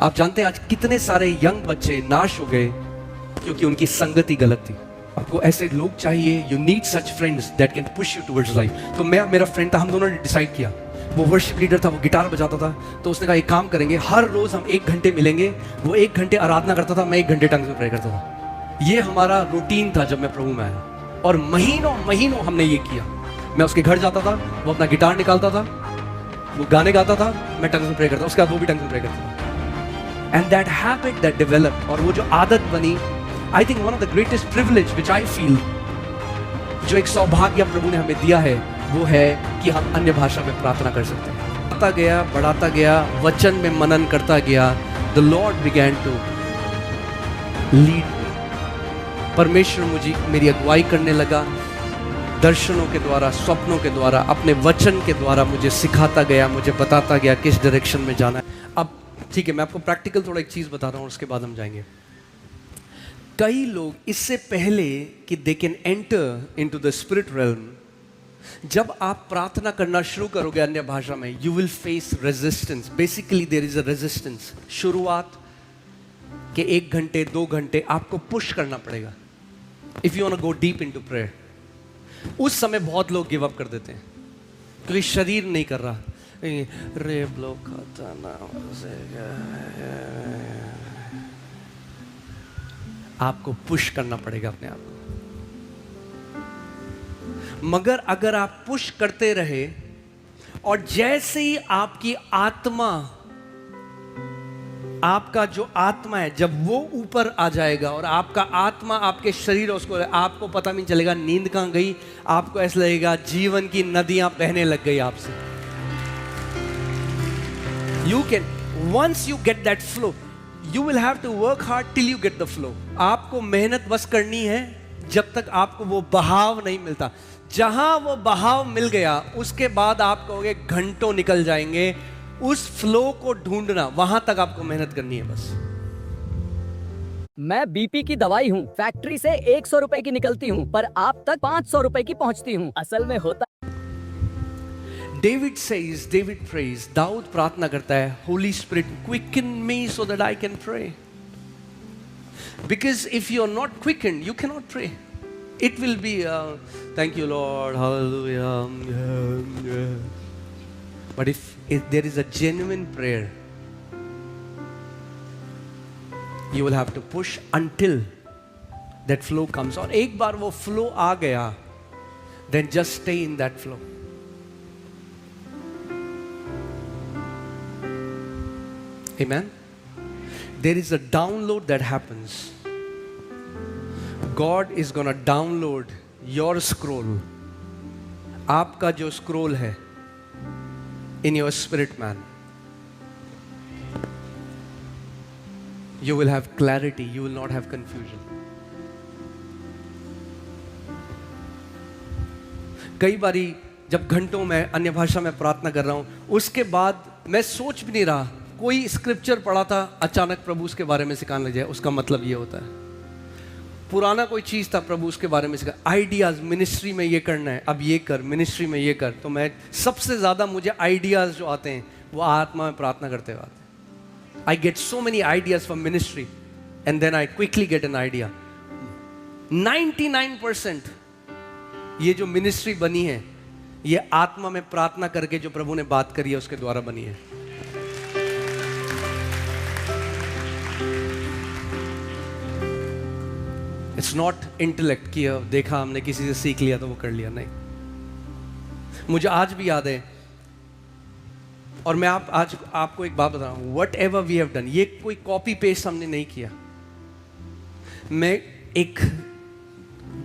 आप जानते हैं आज कितने सारे यंग बच्चे नाश हो गए क्योंकि उनकी संगति गलत थी। आपको ऐसे लोग चाहिए, you need such friends that can push you towards life. तो मेरा फ्रेंड था, हम दोनों ने डिसाइड किया, वो वर्शिप लीडर था, वो गिटार बजाता था, तो उसने कहा एक काम करेंगे, हर रोज हम 1 घंटे मिलेंगे। वो 1 घंटे आराधना करता था, मैं 1 घंटे टंग्स में प्रे करता था। ये हमारा रूटीन था जब मैं प्रभु में आया, और महीनों महीनों हमने ये किया। मैं उसके घर जाता था, वो अपना गिटार निकालता था, वो गाने गाता था, मैं टंग्स में प्रे करता, उसके बाद वो भी टंग्स में प्रे करता था। And that habit that developed, और वो जो आदत बनी, I think one of the greatest privilege which I feel, जो एक सौभाग्य प्रभु ने हमें दिया है, वो है कि हम अन्य भाषा में प्रार्थना कर सकते हैं। बढ़ाता गया, वचन में मनन करता गया, the Lord began to lead. परमेश्वर मेरी अगुवाई करने लगा, दर्शनों के द्वारा, स्वप्नों के द्वारा, अपने वचन के द्वारा मुझे सिखाता गया, मुझे बताता गया किस डायरेक्शन में जाना है। अब ठीक है, मैं आपको प्रैक्टिकल थोड़ा एक चीज बता रहा हूँ, उसके बाद हम जाएंगे। कई लोग इससे पहले कि they can enter into the spirit realm, जब आप प्रार्थना करना शुरू करोगे अन्य भाषा में, you will face resistance. Basically there is a resistance. शुरुआत के 1 घंटे 2 घंटे आपको पुश करना पड़ेगा if you want to go deep into prayer. उस समय बहुत लोग गिव अप कर देते हैं क्योंकि शरीर नहीं कर रहा। रे ब्लॉक आपको पुश करना पड़ेगा अपने आप को। मगर अगर आप पुश करते रहे, और जैसे ही आपकी आत्मा, आपका जो आत्मा है, जब वो ऊपर आ जाएगा और आपका आत्मा आपके शरीर, उसको आपको पता नहीं चलेगा नींद कहां गई, आपको ऐसा लगेगा जीवन की नदियां बहने लग गई आपसे। You can, once you get that flow, you will have to work hard till you get the flow. आपको मेहनत बस करनी है जब तक आपको वो बहाव नहीं मिलता। जहां वो बहाव मिल गया, उसके बाद आप कहोगे घंटों निकल जाएंगे उस फ्लो को ढूंढना, वहां तक आपको मेहनत करनी है बस। मैं बीपी की दवाई हूँ, फैक्ट्री से 100 रुपए की निकलती हूँ, पर आप तक 500 रुपए की पहुँचती हूँ। असल में होता David says, David prays, Dawood प्रार्थना करता है, Holy Spirit quicken me so that I can pray. Because if you are not quickened, you cannot pray. It will be, thank you Lord, hallelujah. But if there is a genuine prayer, you will have to push until that flow comes. और एक बार वो flow आ गया, then just stay in that flow. Amen. There is a download that happens. God is gonna download your scroll, आपका जो scroll है, in your spirit man. You will have clarity, you will not have confusion. कई बारी जब घंटों में अन्य भाषा में प्रार्थना कर रहा हूं, उसके बाद मैं सोच भी नहीं रहा, कोई स्क्रिप्चर पढ़ा था, अचानक प्रभु उसके बारे में सिखाने लग जाए, उसका मतलब ये होता है। पुराना कोई चीज़ था, प्रभु उसके बारे में सिखा, आइडियाज़, मिनिस्ट्री में ये करना है, अब ये कर, मिनिस्ट्री में ये कर। तो मैं सबसे ज़्यादा मुझे आइडियाज़ जो आते हैं वो आत्मा में प्रार्थना करते हुए आते हैं। I get so many ideas from ministry and then I quickly get an idea. 99% ये जो मिनिस्ट्री बनी है, ये आत्मा में प्रार्थना करके जो प्रभु ने बात करी है उसके द्वारा बनी है। इट्स नॉट इंटेलेक्ट कि देखा हमने किसी से सीख लिया तो वो कर लिया, नहीं। मुझे आज भी याद है, और मैं आज आपको एक बात बता रहा हूँ, whatever we have done, ये कोई कॉपी पेस्ट हमने नहीं किया। मैं एक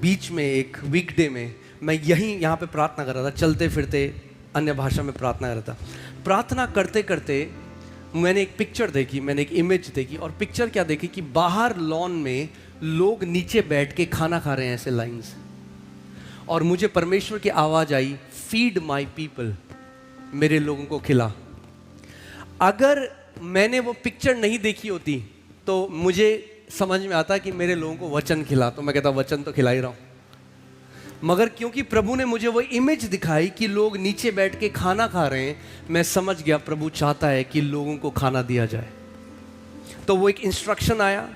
बीच में, एक वीकडे में, मैं यहाँ पे प्रार्थना कर रहा था, चलते फिरते अन्य भाषा में प्रार्थना कर रहा था। प्रार्थना करते करते मैंने एक पिक्चर देखी, मैंने एक इमेज देखी, और पिक्चर क्या देखी कि बाहर लॉन में लोग नीचे बैठ के खाना खा रहे हैं ऐसे लाइन से, और मुझे परमेश्वर की आवाज आई, फीड माई पीपल, मेरे लोगों को खिला। अगर मैंने वो पिक्चर नहीं देखी होती तो मुझे समझ में आता कि मेरे लोगों को वचन खिला, तो मैं कहता वचन तो खिला ही रहा हूं। मगर क्योंकि प्रभु ने मुझे वो इमेज दिखाई कि लोग नीचे बैठ के खाना खा रहे हैं, मैं समझ गया प्रभु चाहता है कि लोगों को खाना दिया जाए। तो वो एक इंस्ट्रक्शन आया।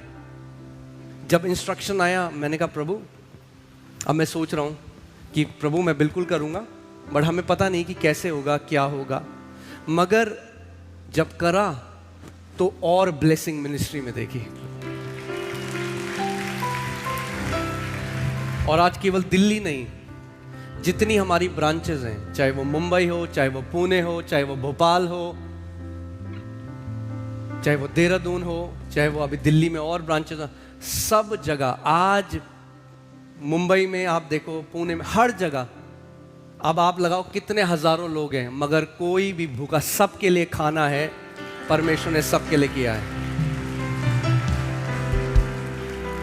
जब इंस्ट्रक्शन आया मैंने कहा प्रभु, अब मैं सोच रहा हूँ कि प्रभु मैं बिल्कुल करूँगा, बट हमें पता नहीं कि कैसे होगा, क्या होगा। मगर जब करा तो और ब्लेसिंग मिनिस्ट्री में देखी। और आज केवल दिल्ली नहीं, जितनी हमारी ब्रांचेस हैं, चाहे वो मुंबई हो, चाहे वो पुणे हो, चाहे वो भोपाल हो, चाहे वो देहरादून हो, चाहे वो अभी दिल्ली में और ब्रांचेस हो, सब जगह आज मुंबई में आप देखो, पुणे में, हर जगह अब आप लगाओ कितने हजारों लोग हैं, मगर कोई भी भूखा, सबके लिए खाना है, परमेश्वर ने सबके लिए किया है।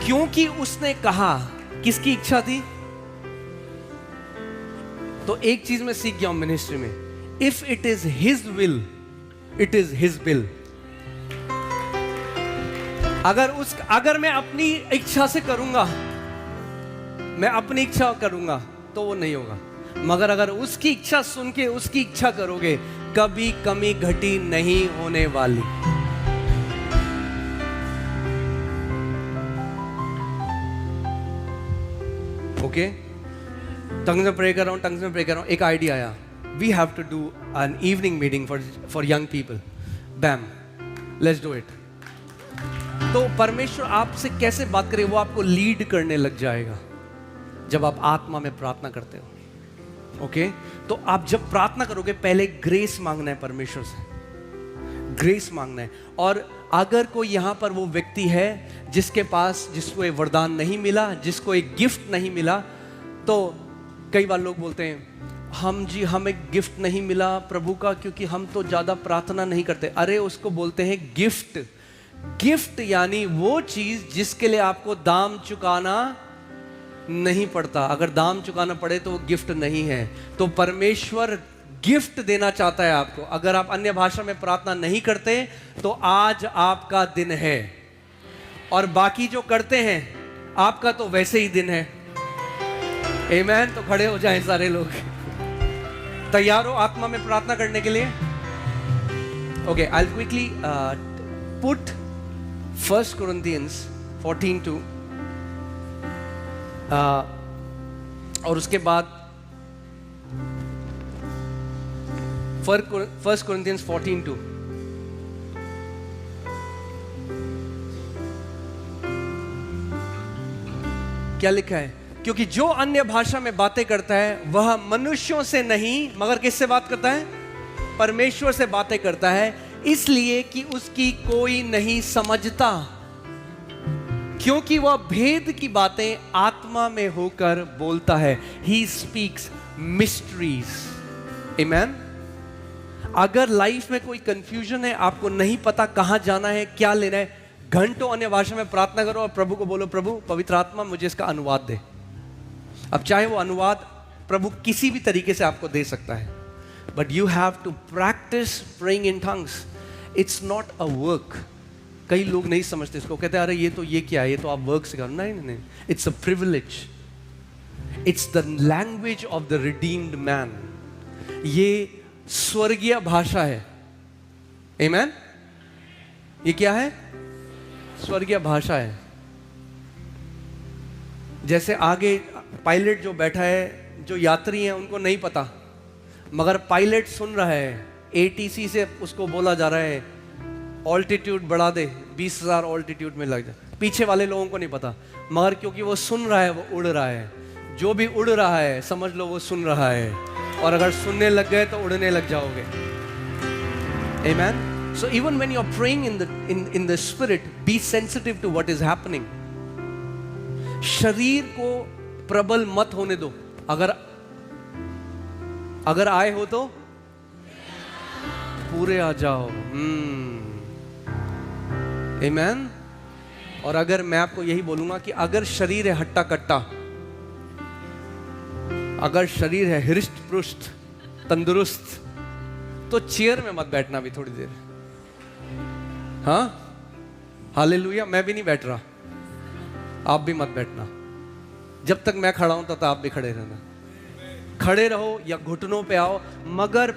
क्योंकि उसने कहा, किसकी इच्छा थी? तो एक चीज मैं सीख गया हूं मिनिस्ट्री में, if it is his will, it is his bill. अगर मैं अपनी इच्छा से करूंगा, मैं अपनी इच्छा करूंगा तो वो नहीं होगा, मगर अगर उसकी इच्छा सुन के उसकी इच्छा करोगे, कभी कमी घटी नहीं होने वाली। ओके, टंग्स में प्रे कर रहा हूं, एक आइडिया आया, we have to do an evening meeting for young people. Bam, let's do it. तो परमेश्वर आपसे कैसे बात करे, वो आपको लीड करने लग जाएगा जब आप आत्मा में प्रार्थना करते हो। ओके, तो आप जब प्रार्थना करोगे पहले ग्रेस मांगना है परमेश्वर से, ग्रेस मांगना है। और अगर कोई यहां पर वो व्यक्ति है जिसको ये वरदान नहीं मिला, जिसको एक गिफ्ट नहीं मिला, तो कई बार लोग बोलते हैं हमें गिफ्ट नहीं मिला प्रभु का क्योंकि हम तो ज्यादा प्रार्थना नहीं करते। अरे उसको बोलते हैं गिफ्ट। गिफ्ट यानी वो चीज जिसके लिए आपको दाम चुकाना नहीं पड़ता। अगर दाम चुकाना पड़े तो वो गिफ्ट नहीं है। तो परमेश्वर गिफ्ट देना चाहता है आपको। अगर आप अन्य भाषा में प्रार्थना नहीं करते तो आज आपका दिन है, और बाकी जो करते हैं आपका तो वैसे ही दिन है। आमीन। तो खड़े हो जाएं सारे लोग। तैयार हो आत्मा में प्रार्थना करने के लिए? Okay, I will quickly put 1 Corinthians 14:2 और उसके बाद 1 Corinthians 14:2 क्या लिखा है? क्योंकि जो अन्य भाषा में बातें करता है वह मनुष्यों से नहीं मगर किससे बात करता है? परमेश्वर से बातें करता है, इसलिए कि उसकी कोई नहीं समझता, क्योंकि वह भेद की बातें आत्मा में होकर बोलता है। He speaks mysteries. Amen. अगर लाइफ में कोई कंफ्यूजन है, आपको नहीं पता कहां जाना है, क्या लेना है, घंटों अन्य भाषा में प्रार्थना करो और प्रभु को बोलो, प्रभु पवित्र आत्मा मुझे इसका अनुवाद दे। अब चाहे वो अनुवाद प्रभु किसी भी तरीके से आपको दे सकता है, but you have to practise praying in tongues. It's not a work. कई लोग नहीं समझते इसको, कहते हैं अरे ये क्या है, ये तो आप वर्क से करो। नहीं, it's a privilege. It's the language of the redeemed man. ये स्वर्गीय भाषा है। आमीन। ये क्या है? स्वर्गीय भाषा है। जैसे आगे पायलट जो बैठा है, जो यात्री हैं उनको नहीं पता, मगर पायलट सुन रहा है, एटीसी से उसको बोला जा रहा है ऑल्टीट्यूड बढ़ा दे, 20,000 ऑल्टीट्यूड में लग जाए। पीछे वाले लोगों को नहीं पता, मगर क्योंकि वो सुन रहा है, वो उड़ रहा है। जो भी उड़ रहा है समझ लो वो सुन रहा है, और अगर सुनने लग गए तो उड़ने लग जाओगे। आमीन। So even when you're praying in the spirit, be sensitive to what is happening. शरीर को प्रबल मत होने दो। अगर आए हो तो पूरे आ जाओ। आमीन। और अगर मैं आपको यही बोलूंगा कि अगर शरीर है हट्टा कट्टा, अगर शरीर है हृष्ट पुष्ट तंदुरुस्त, तो चेयर में मत बैठना भी थोड़ी देर। हाँ, हालेलुया। मैं भी नहीं बैठ रहा, आप भी मत बैठना। जब तक मैं खड़ा हूं तब तक आप भी खड़े रहना। खड़े रहो या घुटनों पे आओ, मगर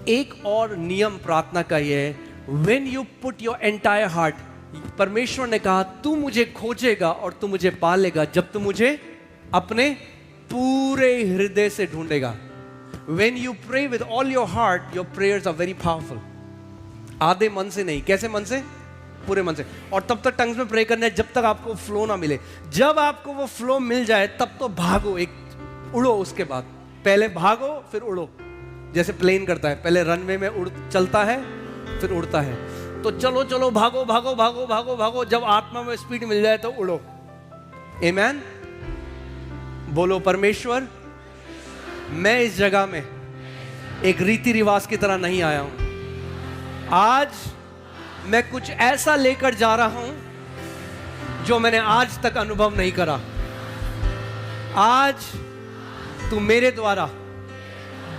एक और नियम प्रार्थना का ये है, When you put your entire heart, परमेश्वर ने कहा तू मुझे खोजेगा और तू मुझे पालेगा जब तू मुझे अपने पूरे हृदय से ढूंढेगा. When you pray with all your heart, your prayers are very powerful. आधे मन से नहीं, कैसे मन से? पूरे मन से. और तब तक टंग्स में प्रे करना है जब तक आपको फ्लो ना मिले. जब आपको वो फ्लो मिल जाए तब तो भागो, एक उड़ो. उसके बाद पहले भागो फिर उड़ो, जैसे प्लेन करता है, पहले रनवे में उड़ चलता है फिर उड़ता है. तो चलो चलो भागो भागो भागो भागो भागो, जब आत्मा में स्पीड मिल जाए तो उड़ो. आमेन. बोलो परमेश्वर, मैं इस जगह में एक रीति रिवाज की तरह नहीं आया हूं. आज मैं कुछ ऐसा लेकर जा रहा हूं जो मैंने आज तक अनुभव नहीं करा. आज तू मेरे द्वारा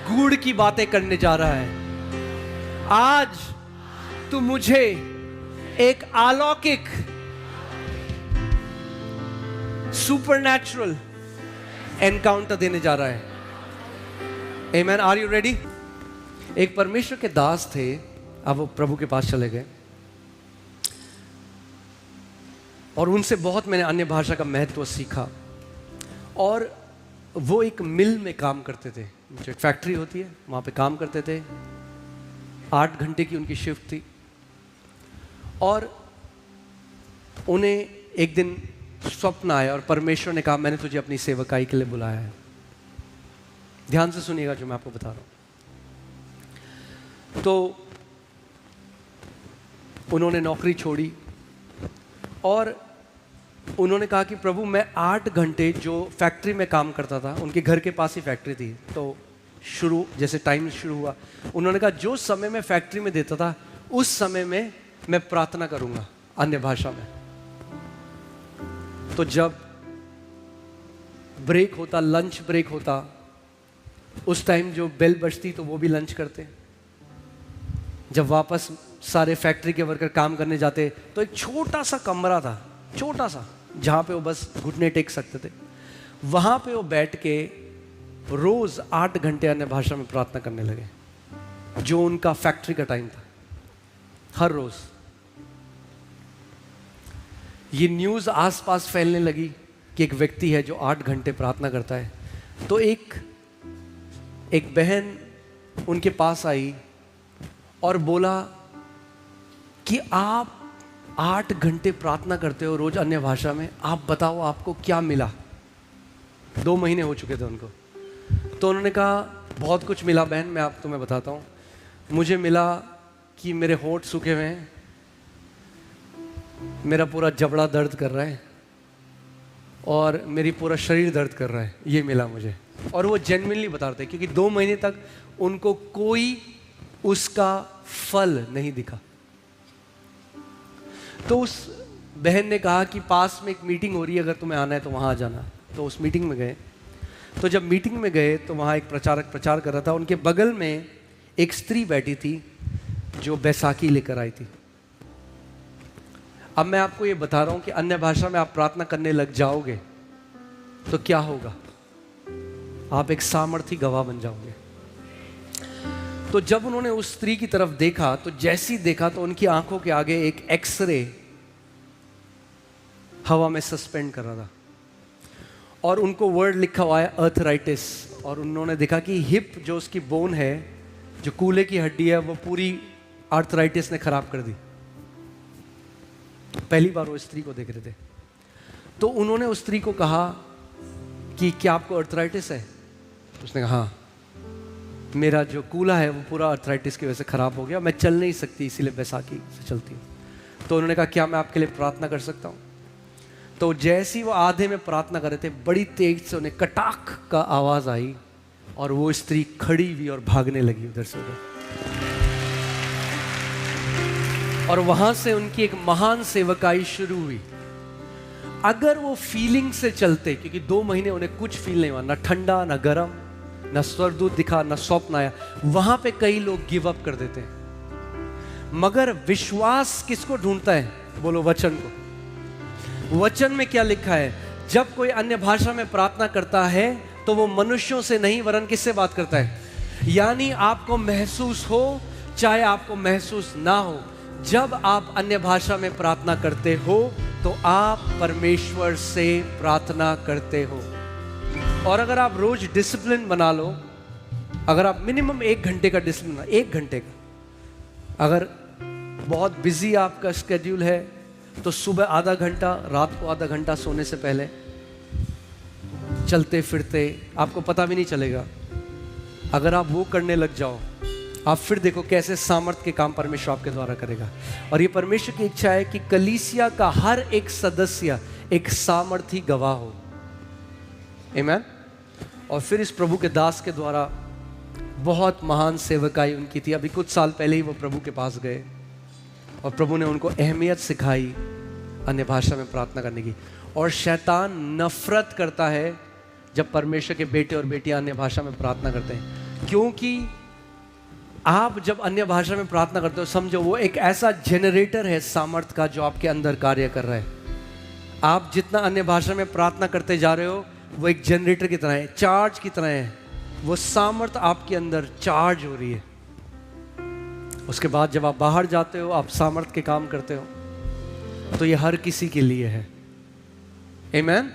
गूढ़ की बातें करने जा रहा है. आज तू मुझे एक अलौकिक सुपरनैचुरल एनकाउंटर देने जा रहा है. आमेन. Are you ready? एक परमेश्वर के दास थे, अब वो प्रभु के पास चले गए और उनसे बहुत मैंने अन्य भाषा का महत्व सीखा. और वो एक मिल में काम करते थे, जो एक फैक्ट्री होती है वहाँ पे काम करते थे. 8 घंटे की उनकी शिफ्ट थी. और उन्हें एक दिन स्वप्न आया और परमेश्वर ने कहा मैंने तुझे अपनी सेवकाई के लिए बुलाया है. ध्यान से सुनिएगा जो मैं आपको बता रहा हूँ. तो उन्होंने नौकरी छोड़ी और उन्होंने कहा कि प्रभु मैं 8 घंटे जो फैक्ट्री में काम करता था, उनके घर के पास ही फैक्ट्री थी, तो शुरू जैसे टाइम शुरू हुआ, उन्होंने कहा जो समय मैं फैक्ट्री में देता था उस समय में मैं प्रार्थना करूंगा अन्य भाषा में. तो जब ब्रेक होता, लंच ब्रेक होता, उस टाइम जो बेल बजती तो वो भी लंच करते. जब वापस सारे फैक्ट्री के वर्कर काम करने जाते तो एक छोटा सा कमरा था, छोटा सा, जहाँ पे वो बस घुटने टेक सकते थे. वहाँ पे वो बैठ के रोज 8 घंटे अन्य भाषा में प्रार्थना करने लगे, जो उनका फैक्ट्री का टाइम था, हर रोज. ये न्यूज़ आसपास फैलने लगी कि एक व्यक्ति है जो 8 घंटे प्रार्थना करता है. तो एक बहन उनके पास आई और बोला कि आप 8 घंटे प्रार्थना करते हो रोज अन्य भाषा में, आप बताओ आपको क्या मिला. 2 महीने हो चुके थे उनको. तो उन्होंने कहा बहुत कुछ मिला बहन, मैं आप तुम्हें बताता हूँ. मुझे मिला कि मेरे होंठ सूखे हुए हैं, मेरा पूरा जबड़ा दर्द कर रहा है और मेरी पूरा शरीर दर्द कर रहा है, ये मिला मुझे. और वो जेन्युइनली बता रहे थे क्योंकि 2 महीने तक उनको कोई उसका फल नहीं दिखा. तो उस बहन ने कहा कि पास में एक मीटिंग हो रही है, अगर तुम्हें आना है तो वहाँ आ जाना. तो उस मीटिंग में गए. तो जब मीटिंग में गए तो वहाँ एक प्रचारक प्रचार कर रहा था. उनके बगल में एक स्त्री बैठी थी जो बैसाखी लेकर आई थी. अब मैं आपको ये बता रहा हूँ कि अन्य भाषा में आप प्रार्थना करने लग जाओगे तो क्या होगा, आप एक सामर्थी गवाह बन जाओगे. तो जब उन्होंने उस स्त्री की तरफ देखा तो जैसी देखा तो उनकी आंखों के आगे एक एक्सरे हवा में सस्पेंड कर रहा था और उनको वर्ड लिखा हुआ है अर्थराइटिस. और उन्होंने देखा कि हिप जो उसकी बोन है, जो कूल्हे की हड्डी है, वो पूरी अर्थराइटिस ने खराब कर दी. पहली बार वो स्त्री को देख रहे थे. तो उन्होंने उस स्त्री को कहा कि क्या आपको अर्थराइटिस है? उसने कहा हाँ, मेरा जो कूल्हा है वो पूरा अर्थराइटिस की वजह से खराब हो गया, मैं चल नहीं सकती, इसीलिए बैसाखी से चलती हूँ. तो उन्होंने कहा क्या मैं आपके लिए प्रार्थना कर सकता हूँ? तो जैसे ही वो आधे में प्रार्थना कर रहे थे, बड़ी तेज से उन्हें कटाक का आवाज आई और वो स्त्री खड़ी हुई और भागने लगी उधर से उधर. और वहां से उनकी एक महान सेवकाई शुरू हुई. अगर वो फीलिंग से चलते, क्योंकि 2 महीने उन्हें कुछ फील नहीं हुआ, ना ठंडा ना गर्म, ना स्वर्गदूत दिखा, ना स्वप्न आया, वहां पे कई लोग गिव अप कर देते हैं. मगर विश्वास किसको ढूंढता है? बोलो वचन को. वचन में क्या लिखा है? जब कोई अन्य भाषा में प्रार्थना करता है तो वो मनुष्यों से नहीं वरन किससे बात करता है? यानी आपको महसूस हो चाहे आपको महसूस ना हो, जब आप अन्य भाषा में प्रार्थना करते हो तो आप परमेश्वर से प्रार्थना करते हो। और अगर आप रोज डिसिप्लिन बना लो, अगर आप मिनिमम 1 घंटे का डिसिप्लिन, 1 घंटे का, अगर बहुत बिजी आपका स्केड्यूल है तो सुबह आधा घंटा, रात को आधा घंटा सोने से पहले चलते फिरते आपको पता भी नहीं चलेगा, अगर आप वो करने लग जाओ, आप फिर देखो कैसे सामर्थ के काम परमेश्वर आपके द्वारा करेगा। और ये परमेश्वर की इच्छा है कि कलीसिया का हर एक सदस्य एक सामर्थी गवाह हो। आमीन। और फिर इस प्रभु के दास के द्वारा बहुत महान सेवकाई उनकी थी। अभी कुछ साल पहले ही वो प्रभु के पास गए और प्रभु ने उनको अहमियत सिखाई अन्य भाषा में प्रार्थना करने की। और शैतान नफरत करता है जब परमेश्वर के बेटे और बेटियां अन्य भाषा में प्रार्थना करते हैं, क्योंकि आप जब अन्य भाषा में प्रार्थना करते हो, समझो वो एक ऐसा जनरेटर है सामर्थ का जो आपके अंदर कार्य कर रहा है। आप जितना अन्य भाषा में प्रार्थना करते जा रहे हो, वो एक जनरेटर की तरह है, चार्ज की तरह है। वो सामर्थ आपके अंदर चार्ज हो रही है। उसके बाद जब आप बाहर जाते हो, आप सामर्थ के काम करते हो, तो ये हर किसी के लिए है। आमीन।